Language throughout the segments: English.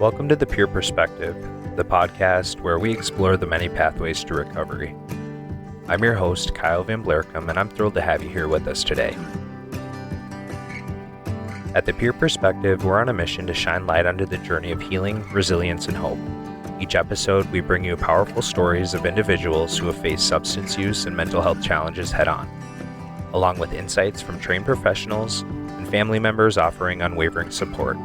Welcome to The Pure Perspective, the podcast where we explore the many pathways to recovery. I'm your host, Kyle Van Blerkum, and I'm thrilled to have you here with us today. At The Pure Perspective, we're on a mission to shine light onto the journey of healing, resilience, and hope. Each episode, we bring you powerful stories of individuals who have faced substance use and mental health challenges head-on, along with insights from trained professionals and family members offering unwavering support.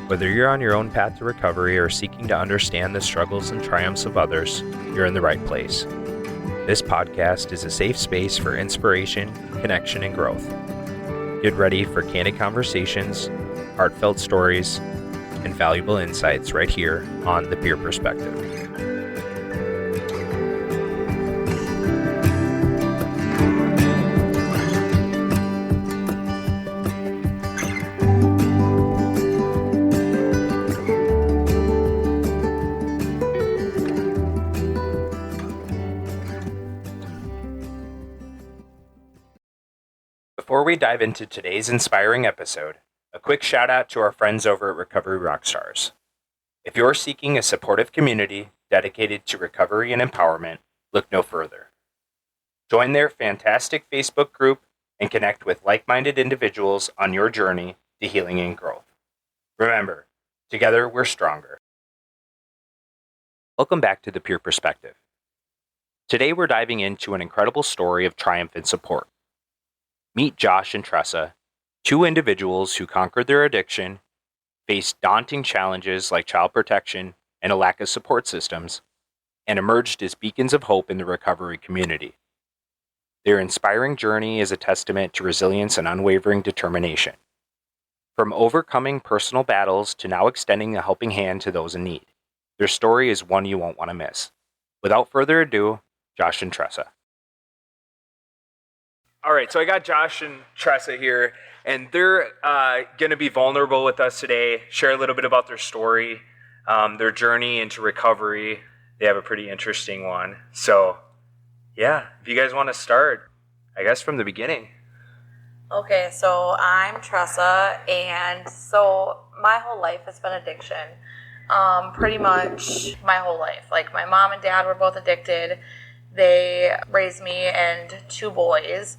Whether you're on your own path to recovery or seeking to understand the struggles and triumphs of others, you're in the right place. This podcast is a safe space for inspiration, connection, and growth. Get ready for candid conversations, heartfelt stories, and valuable insights right here on The Pure Perspective. Before we dive into today's inspiring episode, a quick shout out to our friends over at Recovery Rockstars. If you're seeking a supportive community dedicated to recovery and empowerment, look no further. Join their fantastic Facebook group and connect with like-minded individuals on your journey to healing and growth. Remember, together we're stronger. Welcome back to The Pure Perspective. Today we're diving into an incredible story of triumph and support. Meet Josh and Tressa, two individuals who conquered their addiction, faced daunting challenges like child protection and a lack of support systems, and emerged as beacons of hope in the recovery community. Their inspiring journey is a testament to resilience and unwavering determination. From overcoming personal battles to now extending a helping hand to those in need, their story is one you won't want to miss. Without further ado, Josh and Tressa. All right, so I got Josh and Tressa here, and they're going to be vulnerable with us today, share a little bit about their story, their journey into recovery. They have a pretty interesting one. So, yeah, if you guys want to start, I guess from the beginning. Okay, so I'm Tressa, and so my whole life has been addiction. Pretty much my whole life. Like, my mom and dad were both addicted. They raised me and two boys.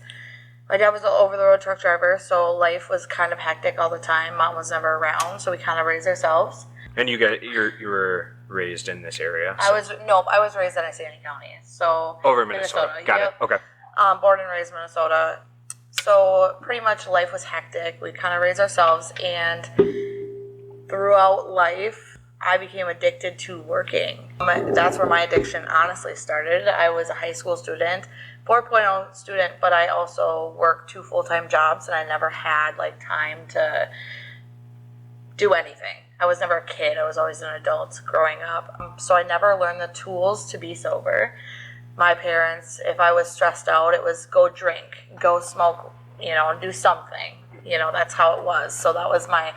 My dad was an over-the-road truck driver, so life was kind of hectic all the time. Mom was never around, so we kind of raised ourselves. And you were raised in this area? So. I was raised in Sandy County, so over in Minnesota. Got it. Okay. Born and raised in Minnesota. So pretty much life was hectic. We kind of raised ourselves, and throughout life, I became addicted to working. That's where my addiction honestly started. I was a high school student, 4.0 student, but I also worked 2 full-time jobs, and I never had time to do anything. I was never a kid. I was always an adult growing up. So I never learned the tools to be sober. My parents, if I was stressed out, it was go drink, go smoke, do something. That's how it was. So that was my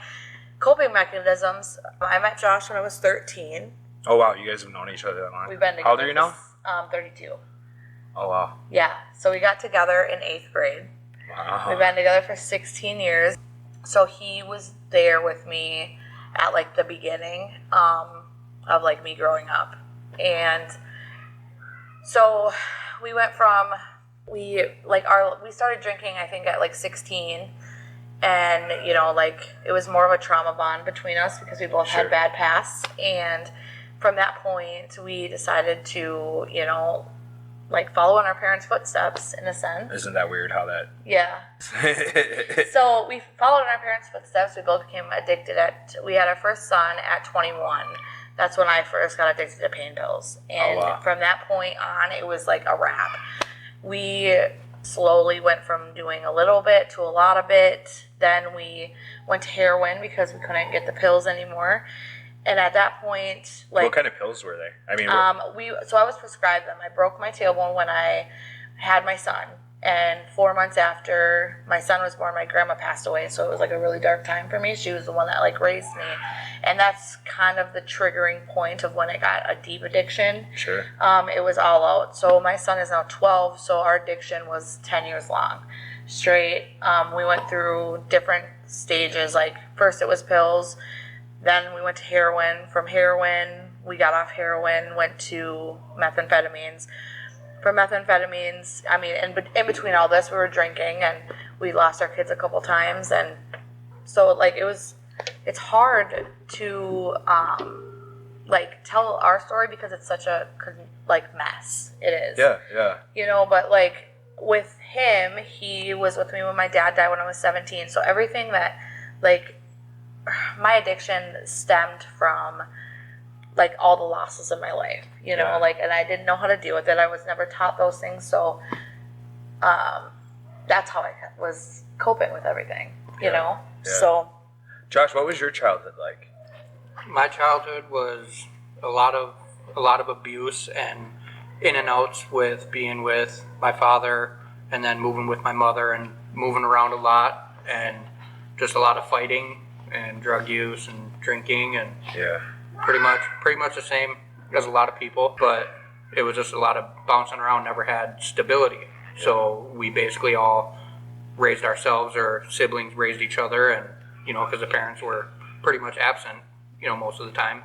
coping mechanisms. I met Josh when I was 13. Oh, wow. You guys have known each other that long? We've been together. How old are you now? 32. Oh, wow. Yeah. So we got together in 8th grade. Wow. We've been together for 16 years. So he was there with me at the beginning of me growing up. And so we went from, we started drinking, I think, at 16. And, it was more of a trauma bond between us because we both had bad pasts. And from that point, we decided to, follow in our parents' footsteps, in a sense. Isn't that weird how that... Yeah. So we followed in our parents' footsteps. We both became addicted we had our first son at 21. That's when I first got addicted to pain pills. And from that point on, it was like a wrap. We slowly went from doing a little bit to a lot of it. Then we went to heroin because we couldn't get the pills anymore. And at that point, what kind of pills were they? I mean, so I was prescribed them. I broke my tailbone when I had my son. And 4 months after my son was born, my grandma passed away. So it was a really dark time for me. She was the one that raised me. And that's kind of the triggering point of when I got a deep addiction. Sure. It was all out. So my son is now 12. So our addiction was 10 years long. straight. We went through different stages. Like first it was pills, then we went to heroin. From heroin, we got off heroin, went to methamphetamines. For methamphetamines, I mean, in between all this, we were drinking, and we lost our kids a couple times, and so like it's hard to like tell our story because it's such a like mess. It is. Yeah. You know, but like with him, he was with me when my dad died when I was 17. So everything that like my addiction stemmed from like all the losses in my life, you know, like, and I didn't know how to deal with it. I was never taught those things. So that's how I was coping with everything, you know? Yeah. So. Josh, what was your childhood like? My childhood was a lot of abuse and in and outs with being with my father and then moving with my mother and moving around a lot and just a lot of fighting and drug use and drinking and pretty much the same as a lot of people, but it was just a lot of bouncing around, never had stability. So we basically all raised ourselves, or siblings raised each other, and you know, because the parents were pretty much absent, you know, most of the time,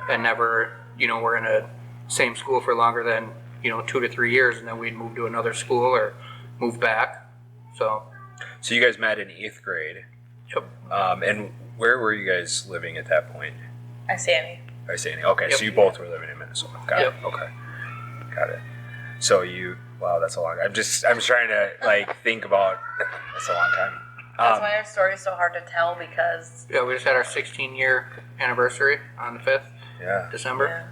and never, you know, were in a same school for longer than, you know, 2 to 3 years, and then we'd move to another school or move back. So you guys met in 8th grade. Yep. And where were you guys living at that point? I see any. Okay, Yep. so you both were living in Minnesota. Got it. Okay. Got it. So wow, that's a long. I'm trying to like think about. That's a long time. That's why our story is so hard to tell because. yeah, we just had our 16-year anniversary on the 5th, December. Yeah.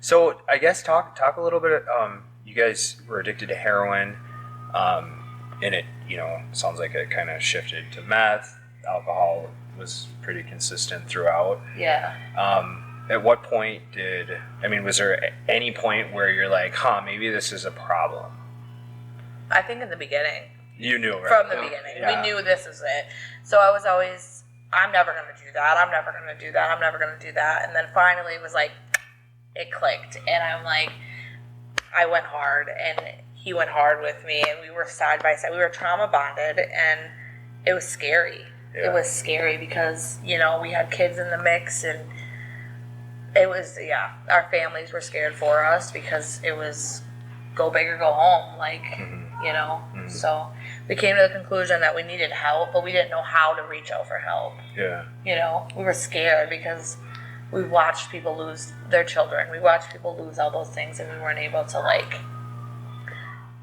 So I guess talk a little bit. You guys were addicted to heroin, and it sounds like it kind of shifted to meth. Alcohol was pretty consistent throughout. Yeah. At what point was there any point where you're like, maybe this is a problem? I think in the beginning. You knew, right? From the beginning. Yeah. We knew this is it. So I was always, I'm never going to do that. I'm never going to do that. I'm never going to do that. And then finally it was like, it clicked. And I'm like, I went hard and he went hard with me. And we were side by side. We were trauma bonded and it was scary. Yeah. It was scary because, you know, we had kids in the mix and it was, our families were scared for us because it was go big or go home, like, you know. Mm-hmm. So we came to the conclusion that we needed help, but we didn't know how to reach out for help. Yeah. You know, we were scared because we watched people lose their children. We watched people lose all those things and we weren't able to, like,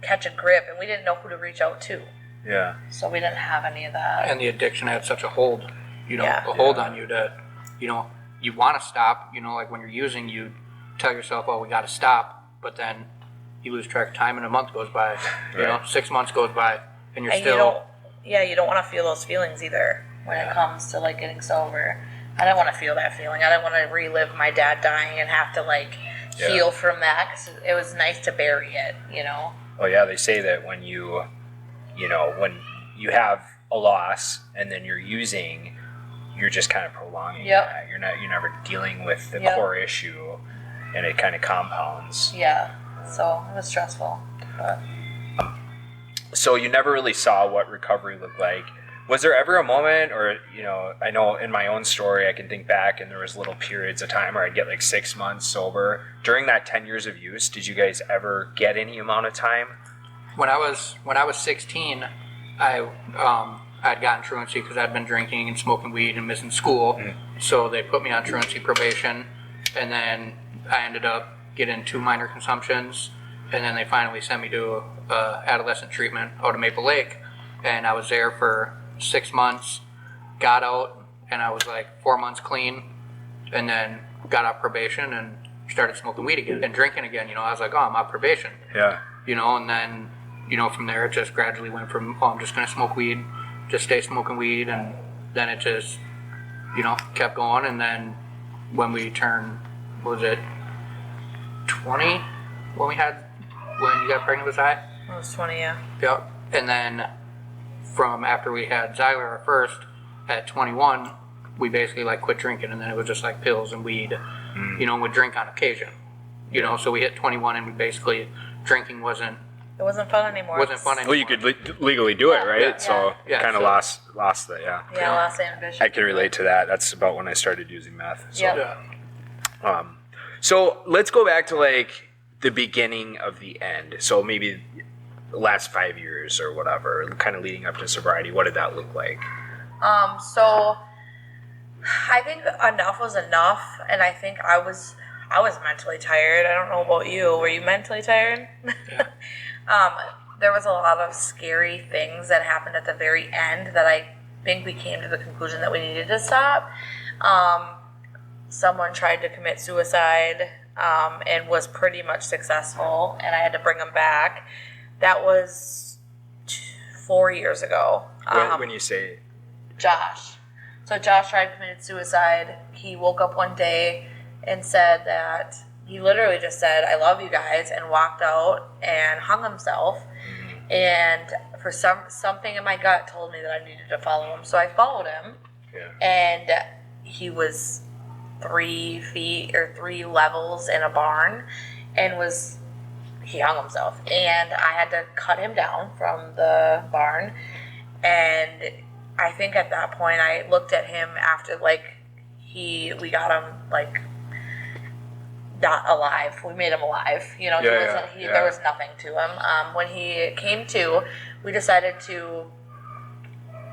catch a grip and we didn't know who to reach out to. Yeah. So we didn't have any of that. And the addiction had such a hold, a hold on you that, you want to stop, like when you're using, you tell yourself, oh, we got to stop, but then you lose track of time and a month goes by, 6 months goes by, and you're still... You don't want to feel those feelings either when it comes to, like, getting sober. I don't want to feel that feeling. I don't want to relive my dad dying and have to, like, heal from that, because it was nice to bury it, Oh, yeah, they say that when when you have a loss and then you're using, you're just kind of prolonging that. You're never dealing with the core issue, and it kind of compounds. Yeah, so it was stressful. But. So you never really saw what recovery looked like. Was there ever a moment, or, I know in my own story, I can think back and there was little periods of time where I'd get like 6 months sober. During that 10 years of use, did you guys ever get any amount of time? When I was 16, I'd gotten truancy because I'd been drinking and smoking weed and missing school. Mm-hmm. So they put me on truancy probation, and then I ended up getting 2 minor consumptions, and then they finally sent me to adolescent treatment out of Maple Lake, and I was there for 6 months, got out, and I was like 4 months clean, and then got off probation and started smoking weed again and drinking again. I was like, oh, I'm off probation. Yeah. And then, from there it just gradually went from, oh, I'm just going to smoke weed, just stay smoking weed, and then it just, kept going. And then when we turned, what was it, 20? When you got pregnant with Zy? I was 20, yeah. Yep. And then from after we had Zyler, our first, at 21, we basically like quit drinking, and then it was just like pills and weed, we'd drink on occasion. So we hit 21 and we basically, drinking wasn't It wasn't fun anymore. Wasn't fun anymore. Well, you could legally do it, right? Yeah. So Yeah. kind of So- lost that. Yeah. Yeah, lost ambition. I can relate to that. That's about when I started using meth. So. Yep. Yeah. So let's go back to like the beginning of the end. So maybe the last 5 years or whatever, kind of leading up to sobriety. What did that look like? So I think enough was enough, and I think I was mentally tired. I don't know about you. Were you mentally tired? Yeah. There was a lot of scary things that happened at the very end that I think we came to the conclusion that we needed to stop. Someone tried to commit suicide and was pretty much successful, and I had to bring him back. That was 4 years ago. When you say Josh. So Josh tried to commit suicide. He woke up one day and said that he literally just said, "I love you guys," and walked out and hung himself. And for something in my gut told me that I needed to follow him. So I followed him. Yeah. And he was 3 feet or 3 levels in a barn and he hung himself. And I had to cut him down from the barn. And I think at that point I looked at him after we got him not alive. We made him alive. There was nothing to him. When he came to, we decided to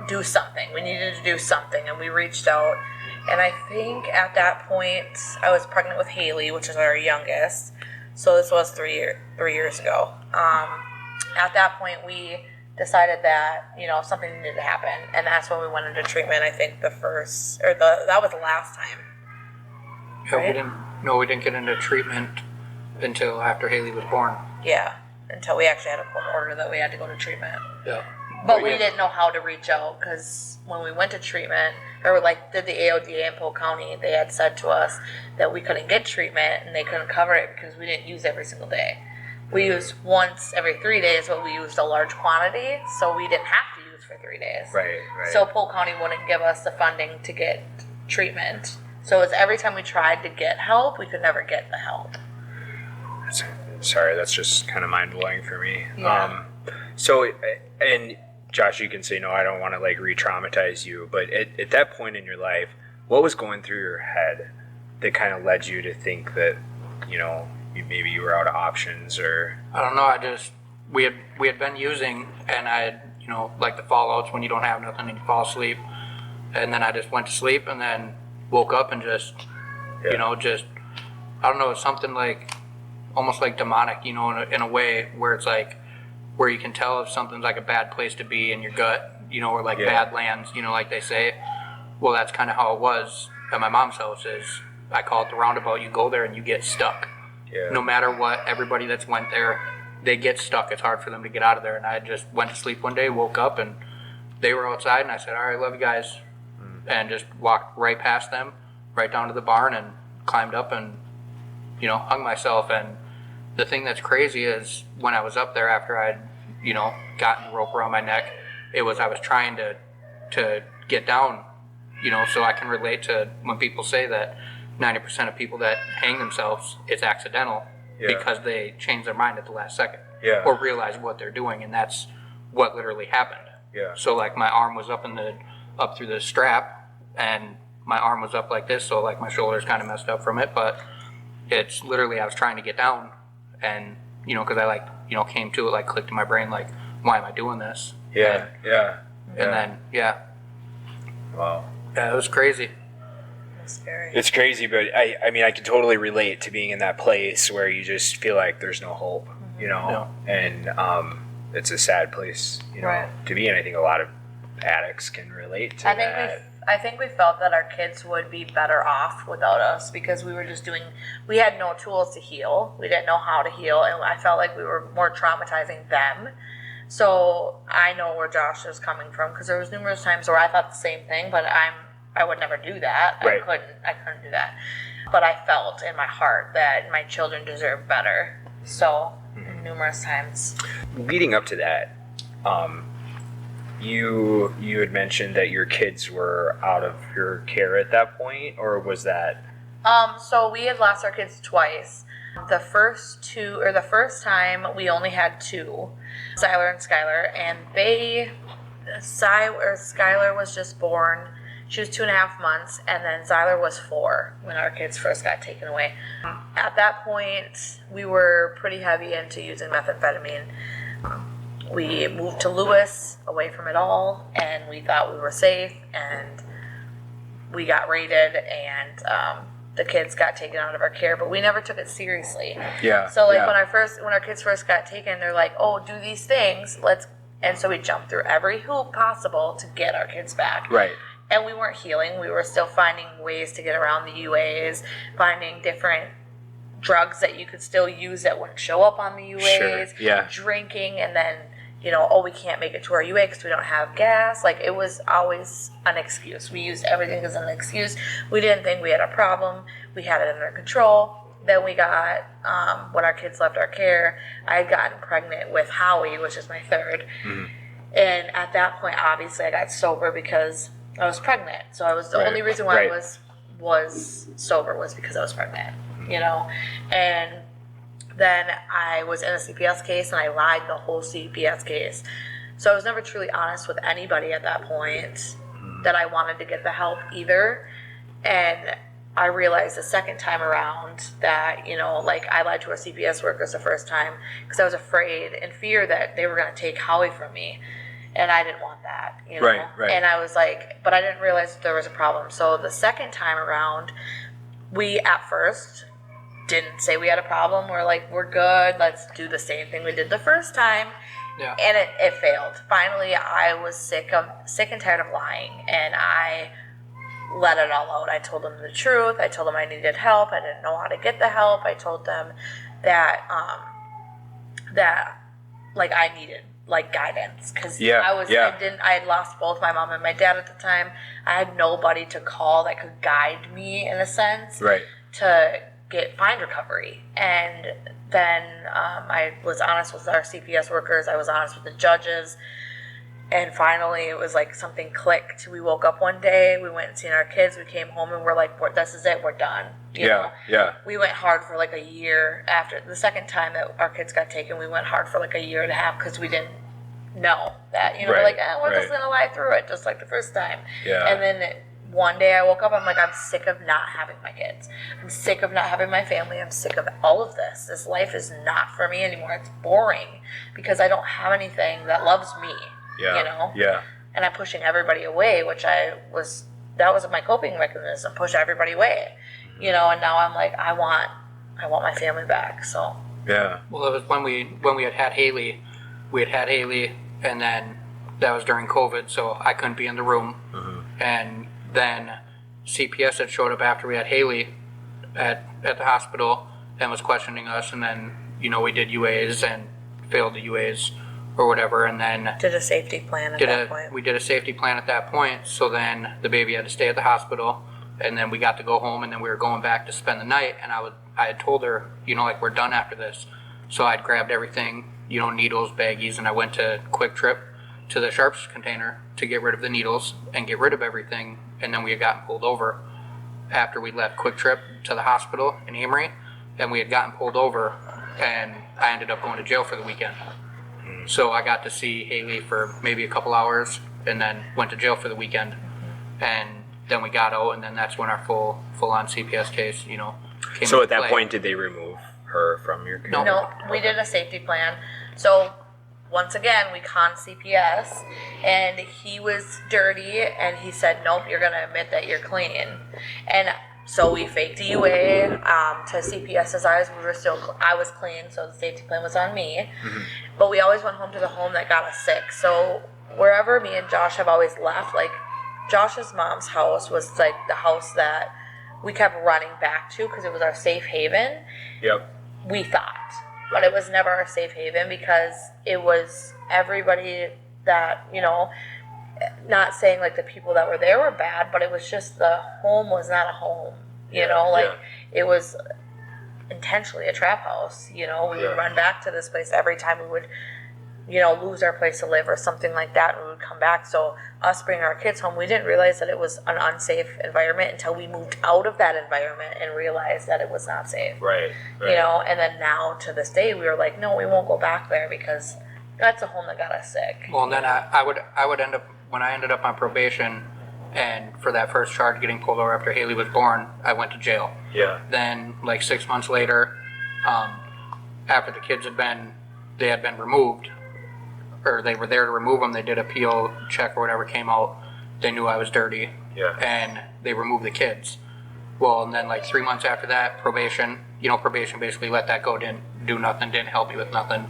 do something. We needed to do something, and we reached out. And I think at that point, I was pregnant with Haley, which is our youngest. So this was 3 years ago. At that point, we decided that something needed to happen, and that's when we went into treatment. I think that was the last time. Yeah, Right? we didn't get into treatment until after Haley was born. Yeah, until we actually had a court order that we had to go to treatment. Yeah. But we didn't know how to reach out because when we went to treatment, or did the AODA in Polk County, they had said to us that we couldn't get treatment and they couldn't cover it because we didn't use every single day. We used once every 3 days, but we used a large quantity, so we didn't have to use for 3 days. Right. So Polk County wouldn't give us the funding to get treatment. So it was every time we tried to get help, we could never get the help. Sorry, that's just kind of mind-blowing for me. Yeah. And Josh, you can say, no, I don't want to re-traumatize you, but at that point in your life, what was going through your head that kind of led you to think that, maybe you were out of options? Or I don't know. We had been using, and I had, the fallouts when you don't have nothing and you fall asleep. And then I just went to sleep and then woke up and just, I don't know, it's something almost like demonic, in a way where it's where you can tell if something's a bad place to be in your gut, or bad lands, like they say. Well, that's kind of how it was at my mom's house. Is I call it the roundabout. You go there and you get stuck. Yeah. No matter what, everybody that's went there, they get stuck. It's hard for them to get out of there. And I just went to sleep one day, woke up, and they were outside, and I said, "All right, love you guys," and just walked right past them, right down to the barn, and climbed up and, hung myself. And the thing that's crazy is when I was up there after I'd, gotten the rope around my neck, I was trying to get down, so I can relate to when people say that 90% of people that hang themselves, it's accidental because they change their mind at the last second or realize what they're doing, and that's what literally happened. Yeah. So my arm was up through the strap, and my arm was up like this, so my shoulders kind of messed up from it, but it's literally I was trying to get down, and because I came to it, clicked in my brain, why am I doing this? Yeah. And then Wow. Yeah, it was crazy. Scary. It's crazy, but I mean, I can totally relate to being in that place where you just feel like there's no hope, and it's a sad place, Right. to be in. I think a lot of addicts can relate to that. I think we felt that our kids would be better off without us because we had no tools to heal. We didn't know how to heal, and I felt like we were more traumatizing them. So I know where Josh is coming from because there was numerous times where I thought the same thing, but I would never do that. Right. I couldn't do that. But I felt in my heart that my children deserve better. So numerous times. Leading up to that, you had mentioned that your kids were out of your care at that point, or was that? So we had lost our kids twice. The first time we only had two, Skylar and Skylar, and Skylar was just born. She was 2.5 months, and then Zyler was 4 when our kids first got taken away. At that point, we were pretty heavy into using methamphetamine. We moved to Lewis, away from it all, and we thought we were safe, and we got raided, and the kids got taken out of our care, but we never took it seriously. Yeah. So when our kids first got taken, they're like, "Oh, do these things. And so we jumped through every hoop possible to get our kids back. Right. And we weren't healing. We were still finding ways to get around the UAs, finding different drugs that you could still use that wouldn't show up on the UAs. Sure. Yeah. Drinking, and then, we can't make it to our UA because we don't have gas. Like, it was always an excuse. We used everything as an excuse. We didn't think we had a problem. We had it under control. Then we got, when our kids left our care, I had gotten pregnant with Howie, which is my third. Mm-hmm. And at that point, obviously, I got sober because I was pregnant. So I was the only reason why I was sober was because I was pregnant, And then I was in a CPS case, and I lied the whole CPS case. So I was never truly honest with anybody at that point that I wanted to get the help either. And I realized the second time around that, I lied to our CPS workers the first time because I was afraid and fear that they were going to take Howie from me. And I didn't want that, Right. And I was like, but I didn't realize that there was a problem. So the second time around, we at first didn't say we had a problem. We're like, we're good. Let's do the same thing we did the first time. Yeah. And it failed. Finally, I was sick and tired of lying. And I let it all out. I told them the truth. I told them I needed help. I didn't know how to get the help. I told them that, I needed guidance because I had lost both my mom and my dad at the time. I had nobody to call that could guide me in a sense to find recovery. And then I was honest with our CPS workers. I was honest with the judges. And finally, it was like something clicked. We woke up one day, we went and seen our kids, we came home, and we're like, this is it, we're done. You know? We went hard for a year after. The second time that our kids got taken, we went hard for a year and a half because we didn't know that. We're like, we're just going to lie through it, just like the first time. Yeah. And then one day I woke up, I'm like, I'm sick of not having my kids. I'm sick of not having my family. I'm sick of all of this. This life is not for me anymore. It's boring because I don't have anything that loves me. Yeah. Yeah. And I'm pushing everybody away, that was my coping mechanism, push everybody away. And now I'm like, I want my family back. So yeah. Well, it was when we had Haley. We had Haley, and then that was during COVID, so I couldn't be in the room. Mm-hmm. And then CPS had showed up after we had Haley at the hospital and was questioning us, and then we did UAs and failed the UAs or whatever, and then did a safety plan at that point. We did a safety plan at that point, so then the baby had to stay at the hospital, and then we got to go home, and then we were going back to spend the night, and I had told her, we're done after this. So I'd grabbed everything, needles, baggies, and I went to Quick Trip to the sharps container to get rid of the needles and get rid of everything, and then we had gotten pulled over after we left Quick Trip to the hospital in Amory, and we had gotten pulled over, and I ended up going to jail for the weekend. So I got to see Haley for maybe a couple hours, and then went to jail for the weekend, and then we got out, and then that's when our full-on CPS case, came So into at that play. point, did they remove her from your care? No, we did a safety plan. So once again, we conned CPS, and he was dirty, and he said, nope, you're going to admit that you're clean. And so we faked a UA to CPS's eyes. I was clean, so the safety plan was on me. Mm-hmm. But we always went home to the home that got us sick. So wherever me and Josh have always left, Josh's mom's house was the house that we kept running back to because it was our safe haven. Yep. We thought. But it was never our safe haven because it was everybody that, not saying the people that were there were bad, but it was just the home was not a home, it was intentionally a trap house, we would run back to this place every time we would lose our place to live or something like that, and we would come back. So us bringing our kids home, we didn't realize that it was an unsafe environment until we moved out of that environment and realized that it was not safe. Right. And then now to this day, we were like, no, we won't go back there because that's a home that got us sick. Well, and then I would end up, when I ended up on probation, and for that first charge getting pulled over after Haley was born, I went to jail. Yeah. Then, like 6 months later, after the kids had been removed, or they were there to remove them, they did a PO check or whatever came out. They knew I was dirty. Yeah. And they removed the kids. Well, and then like 3 months after that, probation basically let that go, didn't do nothing, didn't help me with nothing.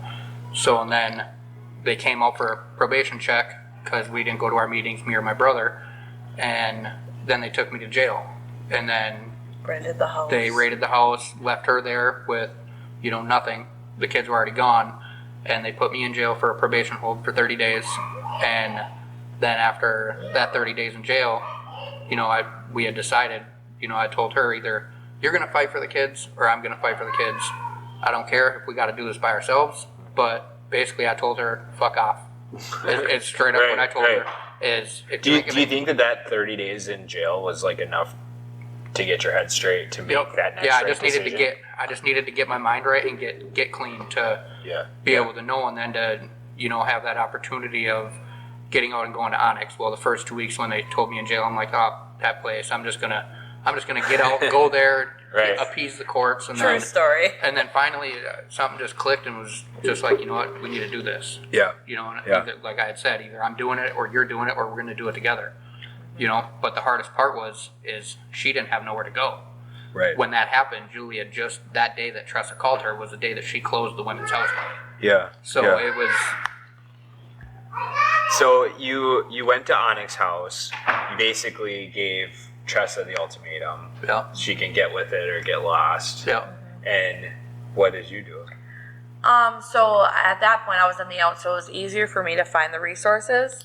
So, and then they came out for a probation check because we didn't go to our meetings, me or my brother, and then they took me to jail. And then Raided the house. they raided the house, left her there with, nothing. The kids were already gone, and they put me in jail for a probation hold for 30 days. And then after that 30 days in jail, we had decided, I told her either you're going to fight for the kids or I'm going to fight for the kids. I don't care if we got to do this by ourselves, but basically I told her, fuck off. It's straight up what I told her. Is if do you think that 30 days in jail was like enough to get your head straight to make that next I just needed to get my mind right and get clean to be able to know, and then to have that opportunity of getting out and going to Onyx. Well, the first 2 weeks when they told me in jail, I'm like, oh, that place, I'm just gonna get out, go there, appease the courts, and True story. And then finally something just clicked and was just like, you know what, we need to do this. Yeah. Either, like I had said, either I'm doing it or you're doing it or we're going to do it together. But the hardest part is she didn't have nowhere to go. Right. When that happened, Julia, just that day that Tressa called her was the day that she closed the women's house. Yeah. So it was. So you went to Onyx House. You basically gave Tressa the ultimatum. Yeah. She can get with it or get lost. Yeah. And what did you do? So at that point I was on the out, so it was easier for me to find the resources.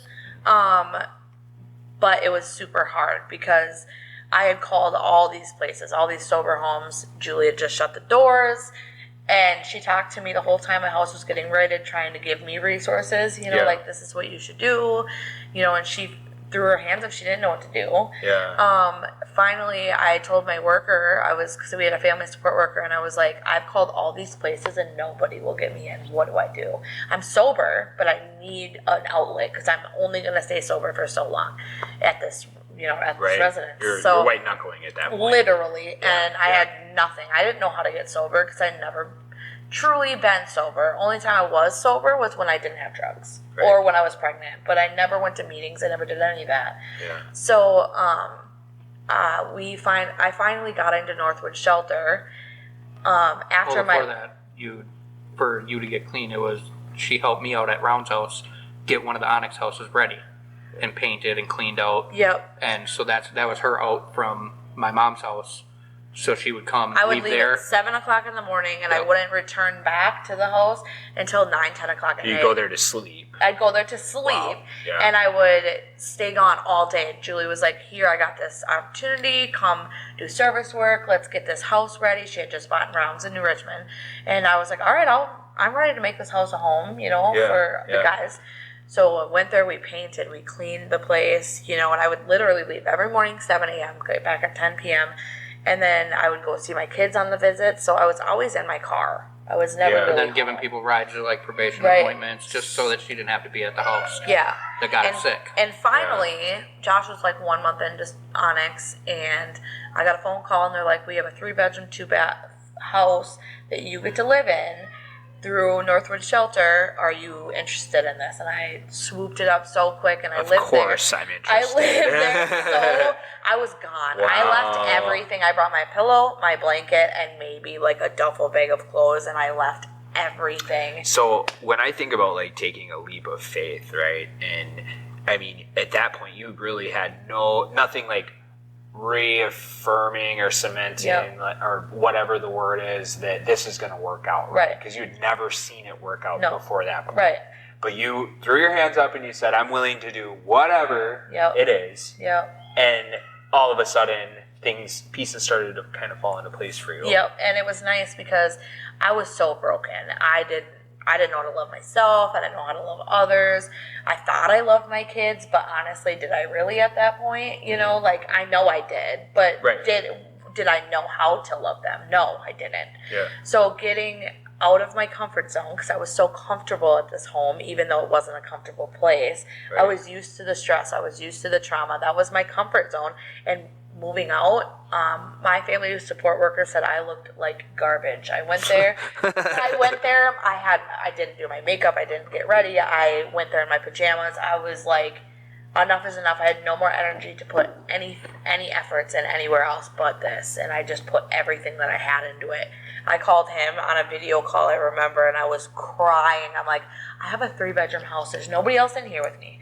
But it was super hard because I had called all these places, all these sober homes. Julia just shut the doors, and she talked to me the whole time my house was getting raided, trying to give me resources, like this is what you should do, and she threw her hands up. She didn't know what to do. Yeah. Finally, I told my worker, because we had a family support worker, and I was like, I've called all these places and nobody will get me in. What do I do? I'm sober, but I need an outlet because I'm only going to stay sober for so long at this, at this residence. You're white knuckling at that point. Literally, and I had nothing. I didn't know how to get sober because I'd never truly been sober. Only time I was sober was when I didn't have drugs or when I was pregnant, but I never went to meetings. I never did any of that. Yeah. So, I finally got into Northwood Shelter. After before that, for you to get clean, it was she helped me out at Round's house get one of the Onyx houses ready and painted and cleaned out. Yep. And so that was her out from my mom's house. So she would come, I would leave leave there. at 7 o'clock in the morning, and I wouldn't return back to the house until 9, 10 o'clock at night. You go there to sleep. I'd go there to sleep, Wow. Yeah. and I would stay gone all day. Julie was like, here, I got this opportunity. Come do service work. Let's get this house ready. She had just bought Rounds in New Richmond. And I was like, all right, I'm ready to make this house a home, for the guys. So I went there, we painted, we cleaned the place, and I would literally leave every morning, 7 a.m., get back at 10 p.m., and then I would go see my kids on the visit. So I was always in my car. I was never really and then home. giving people rides to like probation appointments just so that she didn't have to be at the house. Yeah. That got her sick. And finally, Josh was like 1 month into Onyx, and I got a phone call, and they're like, we have a 3-bedroom, 2-bath house that you get to live in through Northwood Shelter. Are you interested in this? And I swooped it up so quick, and I lived there. Of course I'm interested. I lived there so I was gone. Wow. I left everything. I brought my pillow, my blanket, and maybe like a duffel bag of clothes, and I left everything. So when I think about like taking a leap of faith, right? And I mean, at that point you really had nothing like reaffirming or cementing or whatever the word is that this is going to work out, right? Because you'd never seen it work out before that point. Right. But you threw your hands up and you said, I'm willing to do whatever it is. Yep. And all of a sudden pieces started to kind of fall into place for you. Yep. And it was nice because I was so broken. I I didn't know how to love myself. I didn't know how to love others. I thought I loved my kids, but honestly, did I really at that point? You know, like, I know I did, but did I know how to love them? No, I didn't. Yeah. So getting out of my comfort zone, because I was so comfortable at this home, even though it wasn't a comfortable place. Right. I was used to the stress. I was used to the trauma. That was my comfort zone. And moving out, my family support worker said I looked like garbage. I went there. I didn't do my makeup. I didn't get ready. I went there in my pajamas. I was like, enough is enough. I had no more energy to put any efforts in anywhere else but this, and I just put everything that I had into it. I called him on a video call, I remember, and I was crying. I'm like, I have a 3-bedroom house. There's nobody else in here with me.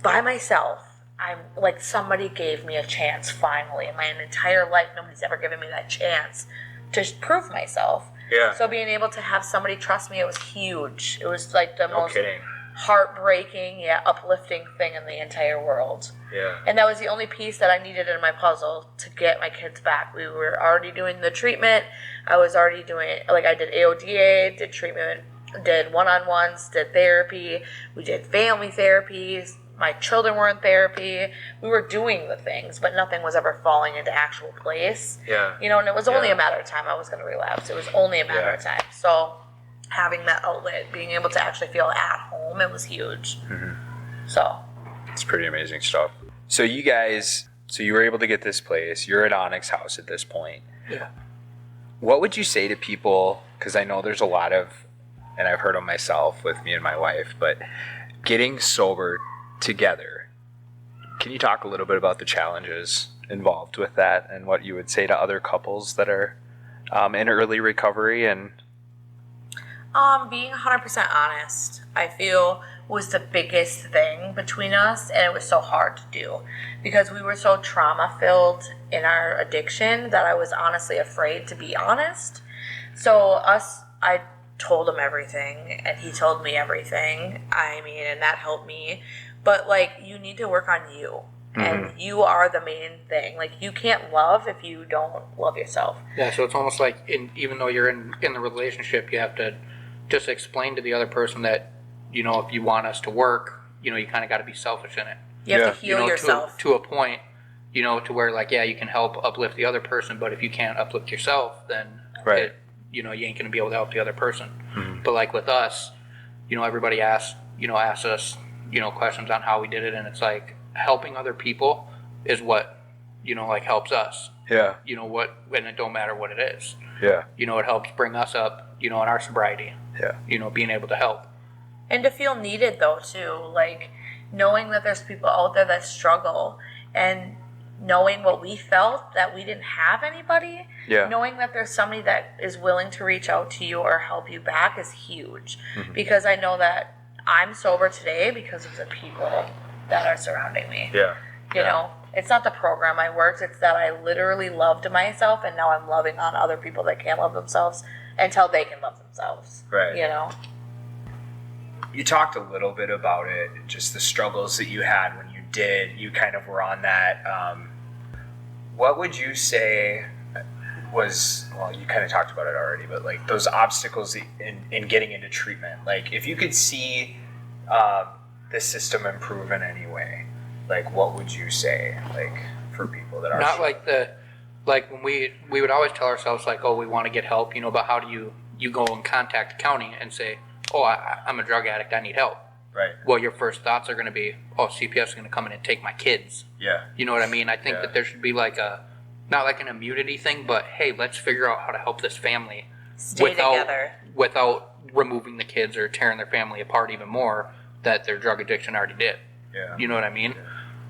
By myself. I'm like, somebody gave me a chance finally. In my entire life, nobody's ever given me that chance to prove myself. Yeah. So being able to have somebody trust me, it was huge. It was like the most kidding. heartbreaking, uplifting thing in the entire world. Yeah. And that was the only piece that I needed in my puzzle to get my kids back. We were already doing the treatment. I was already doing, like, I did AODA, did treatment, did one-on-ones, did therapy. We did family therapies. My children were in therapy. We were doing the things, but nothing was ever falling into actual place. Yeah. You know, and it was only a matter of time I was going to relapse. It was only a matter of time. So having that outlet, being able to actually feel at home, it was huge. Mm-hmm. So It's pretty amazing stuff. So you guys, you were able to get this place. You're at Onyx House at this point. Yeah. What would you say to people, because I know there's a lot of, and I've heard them myself with me and my wife, but getting sober together. Can you talk a little bit about the challenges involved with that and what you would say to other couples that are in early recovery? And being 100% honest, I feel, was the biggest thing between us, and it was so hard to do because we were so trauma-filled in our addiction that I was honestly afraid to be honest. So I told him everything, and he told me everything. I mean, and that helped me. But, like, you need to work on you. Mm-hmm. And you are the main thing. Like, you can't love if you don't love yourself. Yeah, so it's almost like even though you're in the relationship, you have to just explain to the other person that, you know, if you want us to work, you know, you kind of got to be selfish in it. You have to heal yourself. To a point, you know, to where, like, yeah, you can help uplift the other person, but if you can't uplift yourself, then, you know, you ain't going to be able to help the other person. Mm-hmm. But, like, with us, you know, everybody asks us, you know, questions on how we did it, and it's like helping other people is what, you know, like, helps us. Yeah. You know what, and it don't matter what it is. Yeah. You know, it helps bring us up, you know, in our sobriety. Yeah. You know, being able to help. And to feel needed, though, too. Like, knowing that there's people out there that struggle, and knowing what we felt, that we didn't have anybody. Yeah. Knowing that there's somebody that is willing to reach out to you or help you back is huge. Mm-hmm. Because I know that I'm sober today because of the people that are surrounding me. Yeah. You know, it's not the program I worked, it's that I literally loved myself, and now I'm loving on other people that can't love themselves until they can love themselves. Right. You know? You talked a little bit about it, just the struggles that you had when you kind of were on that. What would you say was, well, you kind of talked about it already, but like those obstacles in getting into treatment? Like, if you could see the system improve in any way, like, what would you say, like, for people that are not like when we would always tell ourselves, like, oh, we want to get help, you know, but how do you go and contact the county and say, oh, I'm a drug addict, I need help. Right. Well, your first thoughts are going to be, oh, CPS is going to come in and take my kids. Yeah. You know what I mean? I think that there should be like not like an immunity thing, but hey, let's figure out how to help this family without removing the kids or tearing their family apart even more that their drug addiction already did. Yeah. You know what I mean? Yeah.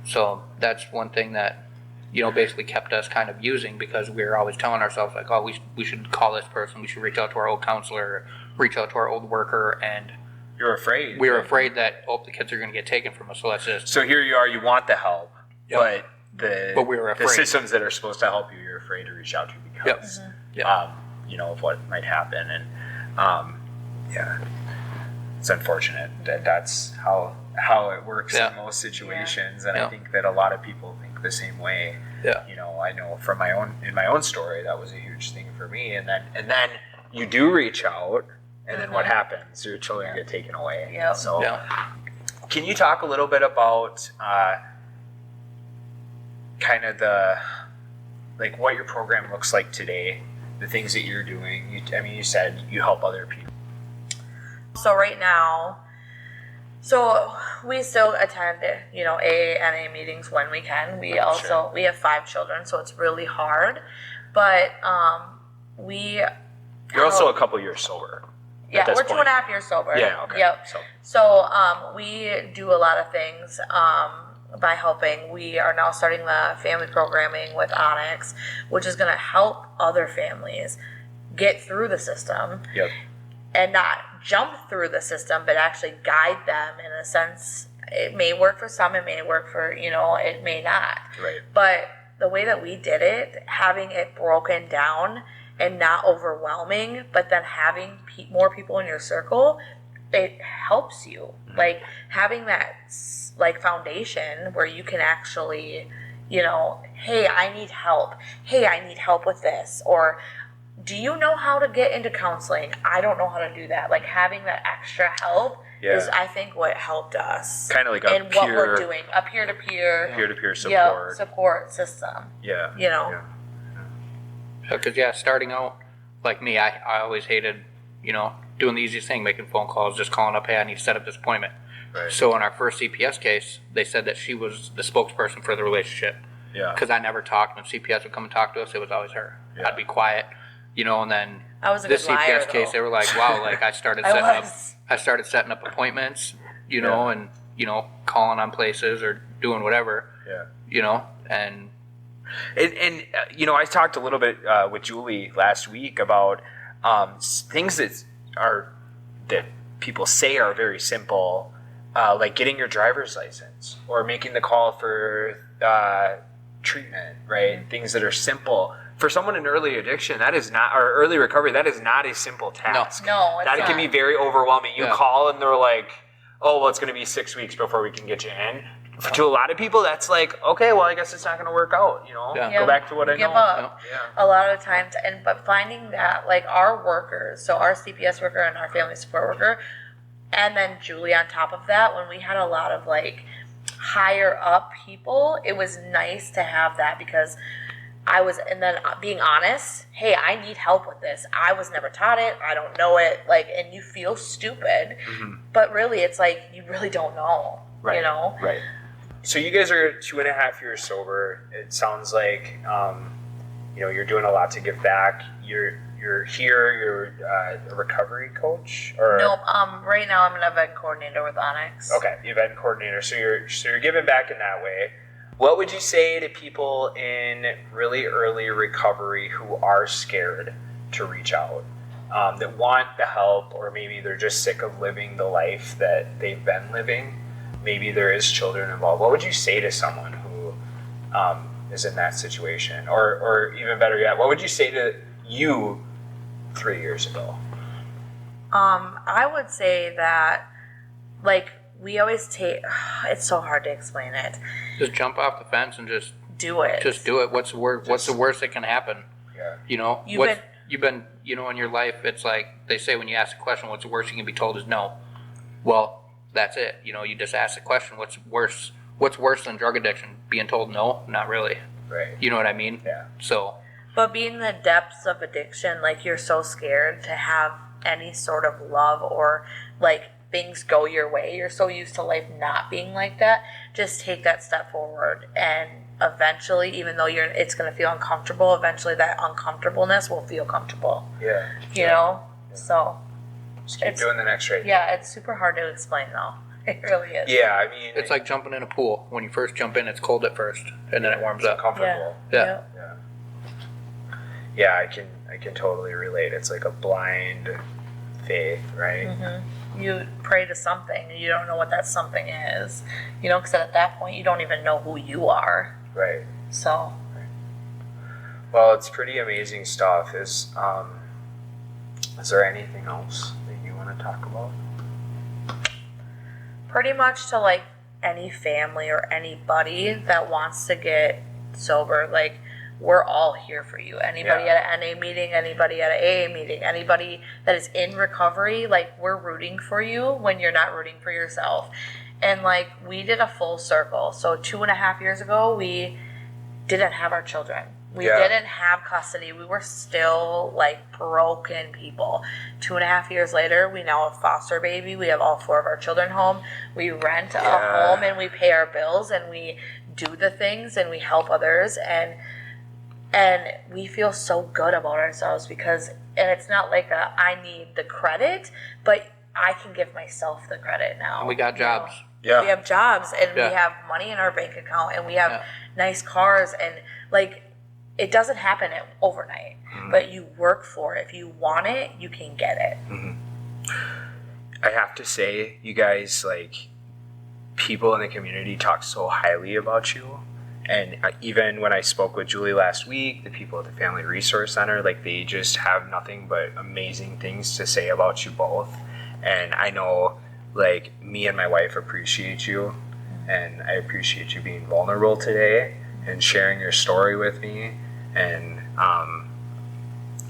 So that's one thing that, you know, basically kept us kind of using, because we were always telling ourselves, like, oh, we should call this person, we should reach out to our old counselor, reach out to our old worker, and you're afraid. We were afraid that, oh, the kids are going to get taken from us, so let's just... So here you are, you want the help, but we were afraid. The systems that are supposed to help you, you're afraid to reach out to because, you know, of what might happen. And, it's unfortunate that that's how it works in most situations. And I think that a lot of people think the same way. Yeah. You know, I know from my own story, that was a huge thing for me. And then you do reach out, and then what happens? Your children get taken away. Yep. So, can you talk a little bit about kind of like what your program looks like today, the things that you're doing? You said you help other people. So right now, we still attend, AA, NA meetings when we can. We also, we have 5 children, so it's really hard. But You're also a couple years sober. Yeah, we're 2.5 years sober. Yeah, okay. Yep. So we do a lot of things by helping. We are now starting the family programming with Onyx, which is going to help other families get through the system. Yep. And not jump through the system, but actually guide them in a sense. It may work for some, it may work for, it may not. Right. But the way that we did it, having it broken down and not overwhelming, but then having more people in your circle, it helps you. Mm-hmm. Like having that foundation where you can actually, hey, I need help. Hey, I need help with this. Or do you know how to get into counseling? I don't know how to do that. Like having that extra help is, I think, what helped us. Kind of like what we're doing, a peer-to-peer support. Support system. Yeah. Because starting out, like me, I always hated, doing the easiest thing, making phone calls, just calling up, hey, I need to set up this appointment. Right. So in our first CPS case, they said that she was the spokesperson for the relationship. Yeah. Because I never talked. When CPS would come and talk to us, it was always her. Yeah. I'd be quiet, and then I was a this good liar, CPS case, though. they were like, wow, like I started setting up appointments, and calling on places or doing whatever. Yeah. And I talked a little bit with Julie last week about things that people say are very simple, like getting your driver's license or making the call for treatment, right? Mm-hmm. Things that are simple. For someone in early addiction, or early recovery, that is not a simple task. No, that can be very overwhelming. You call and they're like, oh, well, it's going to be 6 weeks before we can get you in. To a lot of people, that's like, okay, well, I guess it's not going to work out, Go back to what I know. Give up. Yeah. A lot of times, but finding that, like, our workers, so our CPS worker and our family support worker, and then Julie on top of that, when we had a lot of, like, higher up people, it was nice to have that because and then being honest, hey, I need help with this. I was never taught it. I don't know it. And you feel stupid, but really, it's like, you really don't know, Right. Right. So you guys are 2.5 years sober. It sounds like, you're doing a lot to give back. You're here. You're a recovery coach, or nope. Right now I'm an event coordinator with Onyx. Okay, event coordinator. So you're giving back in that way. What would you say to people in really early recovery who are scared to reach out, that want the help, or maybe they're just sick of living the life that they've been living? Maybe there is children involved. What would you say to someone who is in that situation? Or even better yet, what would you say to you 3 years ago? I would say that, we always it's so hard to explain it. Just jump off the fence and just do it. Just do it. What's the worst that can happen? Yeah. You've been in your life, it's like they say when you ask a question, what's the worst you can be told is no. Well, that's it. You just ask the question, what's worse than drug addiction? Being told no? Not really. Right. You know what I mean? Yeah. So. But being in the depths of addiction, you're so scared to have any sort of love or things go your way. You're so used to life not being like that. Just take that step forward, and eventually, even though it's going to feel uncomfortable, eventually that uncomfortableness will feel comfortable. Yeah. Yeah. So just keep doing the next right. Yeah, it's super hard to explain though. It really is. Yeah, I mean, it's like jumping in a pool. When you first jump in, it's cold at first, and then it warms up. Comfortable. Yeah. Yeah, I can totally relate. It's like a blind faith, right? Mm-hmm. You pray to something, and you don't know what that something is. Because at that point, you don't even know who you are. Right. So. Well, it's pretty amazing stuff. Is there anything else that you want to talk about? Pretty much to any family or anybody that wants to get sober, we're all here for you. Anybody Yeah. at an NA meeting, anybody at an AA meeting, anybody that is in recovery, like, we're rooting for you when you're not rooting for yourself. And like, we did a full circle. So 2.5 years ago, we didn't have our children. We didn't have custody. We were still like broken people. 2.5 years later, we now have foster baby. We have all 4 of our children home. We rent a home and we pay our bills and we do the things and we help others, and we feel so good about ourselves because, and it's not like I need the credit, but I can give myself the credit now. And we got jobs. Yeah. We have jobs and Yeah. we have money in our bank account and we have nice cars, and like, it doesn't happen overnight, but you work for it. If you want it, you can get it. I have to say, you guys, like, people in the community talk so highly about you. And even when I spoke with Julie last week, the people at the Family Resource Center, like, they just have nothing but amazing things to say about you both. And I know, like, me and my wife appreciate you, and I appreciate you being vulnerable today and sharing your story with me. And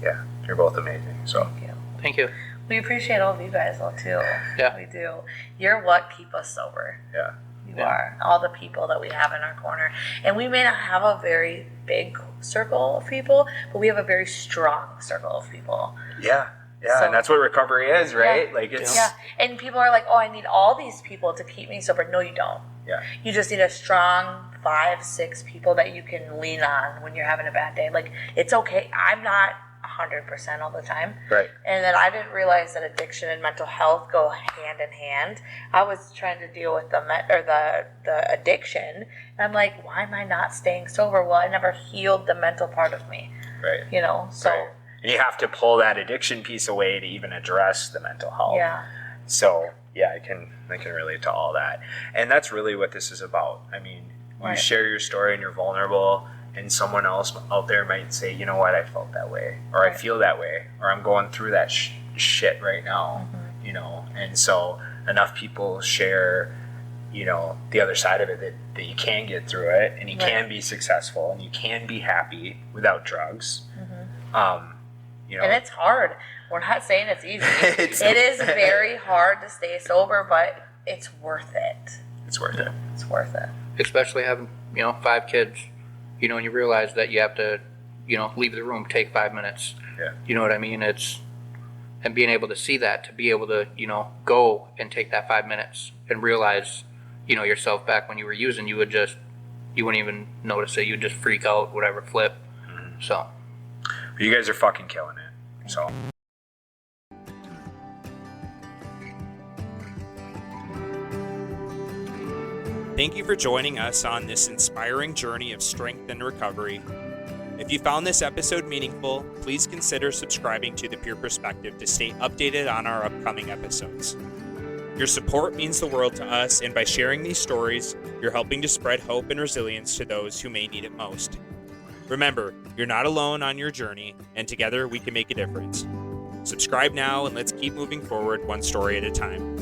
yeah, you're both amazing. So Thank you. Thank you. We appreciate all of you guys though too. Yeah. We do. You're what keep us sober. yeah, You are. All the people that we have in our corner. And we may not have a very big circle of people, but we have a very strong circle of people. yeah, So- and that's what recovery is, right? Yeah. Like, it's Yeah. And people are like, oh, I need all these people to keep me sober. No, you don't. yeah. You just need a strong 5-6 people that you can lean on when you're having a bad day. Like, it's okay. I'm not 100% all the time. Right. And then I didn't realize that addiction and mental health go hand in hand. I was trying to deal with the addiction, and I'm like, why am I not staying sober? Well, I never healed the mental part of me, Right. you know. So Right. And you have to pull that addiction piece away to even address the mental health. yeah, So yeah, I can relate to all that, and that's really what this is about. I mean, you Right. share your story and you're vulnerable, and someone else out there might say, you know what, I felt that way, or I Right. feel that way, or I'm going through that shit right now, Mm-hmm. you know. And so enough people share, you know, the other side of it, that you can get through it, and you Right. can be successful, and you can be happy without drugs. You know, and it's hard. We're not saying it's easy. It's- It is very hard to stay sober, but it's worth it. it's worth it. It's worth it. Especially having, 5 kids, and you realize that you have to, leave the room, take 5 minutes. Yeah. You know what I mean? And being able to see that, to be able to, go and take that 5 minutes and realize, yourself back when you were using, you wouldn't even notice it. You would just freak out, whatever, flip. So. You guys are fucking killing it. So. Thank you for joining us on this inspiring journey of strength and recovery. If you found this episode meaningful, please consider subscribing to The Pure Perspective to stay updated on our upcoming episodes. Your support means the world to us, and by sharing these stories, you're helping to spread hope and resilience to those who may need it most. Remember, you're not alone on your journey, and together we can make a difference. Subscribe now, and let's keep moving forward one story at a time.